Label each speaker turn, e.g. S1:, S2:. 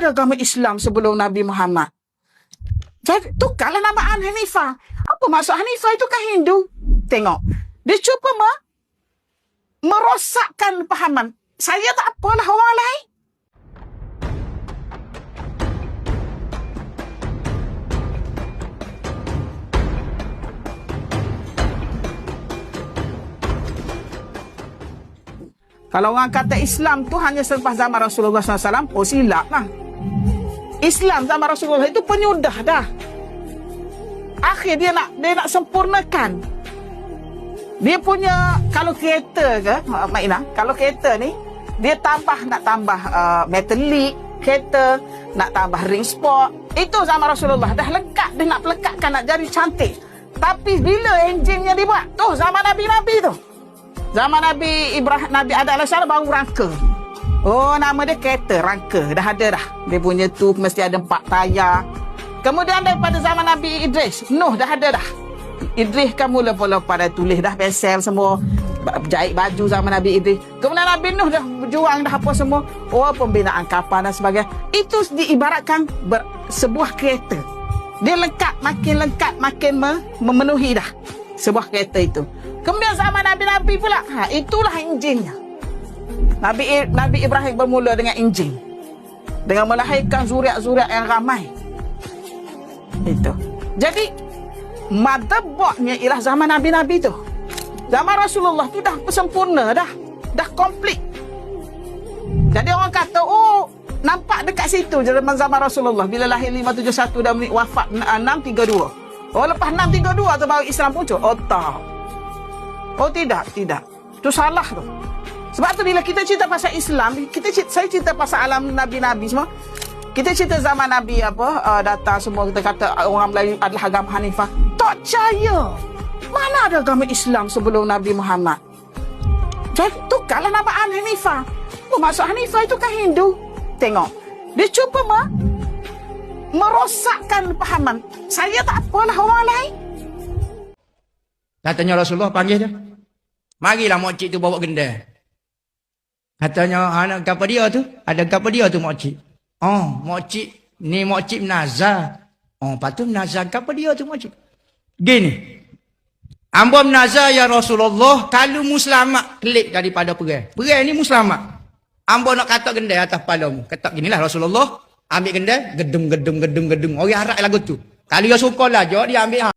S1: ada agama Islam sebelum Nabi Muhammad. Jadi, tukarlah nama Hanifah. Apa maksud Hanifah itu kan Hindu? Tengok. Dia cuba merosakkan pahaman. Saya tak apalah orang lain. Kalau orang kata Islam tu hanya selepas zaman Rasulullah SAW, oh silap lah. Islam zaman Rasulullah itu penyudah dah. Akhir dia nak sempurnakan. Dia punya, kalau kereta ke, Mak Ina, kalau kereta ni, dia nak tambah metalik, kereta, nak tambah ring sport. Itu zaman Rasulullah. Dah lekat, dia nak pelekatkan, nak jadi cantik. Tapi bila enjinnya dibuat, tu zaman Nabi-Nabi tu. Zaman Nabi Ibrahim, Nabi Adam AS baru rangka. Oh, nama dia kereta, rangka. Dah ada dah. Dia punya tu mesti ada 4 tayar. Kemudian daripada zaman Nabi Idris, Nuh dah ada dah. Idris kan mula-mula pada tulis dah, pensel semua. Jahit baju zaman Nabi Idris. Kemudian Nabi Nuh dah berjuang dah apa semua. Oh, pembinaan kapal dan sebagainya. Itu diibaratkan sebuah kereta. Dia lengkap, makin memenuhi dah sebuah kereta itu. Kemudian zaman Nabi-Nabi pula, itulah enjinnya. Nabi Ibrahim bermula dengan enjin. Dengan melahirkan zuriat-zuriat yang ramai. Itu. Jadi, motherboardnya ialah zaman Nabi-Nabi tu. Zaman Rasulullah tu dah sempurna dah. Dah komplit. Jadi orang kata, oh, nampak dekat situ zaman Rasulullah. Bila lahir 571 dan wafat 632. Oh, lepas 632 tu baru Islam muncul. Oh, tak. Oh tidak. Itu salah tu. Sebab tu bila kita cerita pasal Islam, saya cerita pasal alam Nabi-Nabi semua. Kita cerita zaman Nabi datang semua, kita kata orang Melayu adalah agama Hanifah. Tak percaya. Mana ada agama Islam sebelum Nabi Muhammad? Jadi tukarlah nama Hanifah. Oh, maksud Hanifah itu kan Hindu. Tengok. Dia cuba merosakkan pahaman. Saya tak apalah orang lain.
S2: Katanya Rasulullah panggil dia. Marilah makcik tu bawa gendal. Katanya anak kapal dia tu. Ada kapal dia tu makcik. Oh, makcik. Ni makcik menazar. Oh, patut menazar kapal dia tu makcik. Gini. Amba menazar ya Rasulullah. Kalau muslimat kelik daripada perang. Perang ni muslimat. Amba nak katak gendal atas kepalamu. Katak ginilah Rasulullah. Ambil gendal. Gedung. Orang harap lagu tu. Kalau dia suka lah. Dia ambil.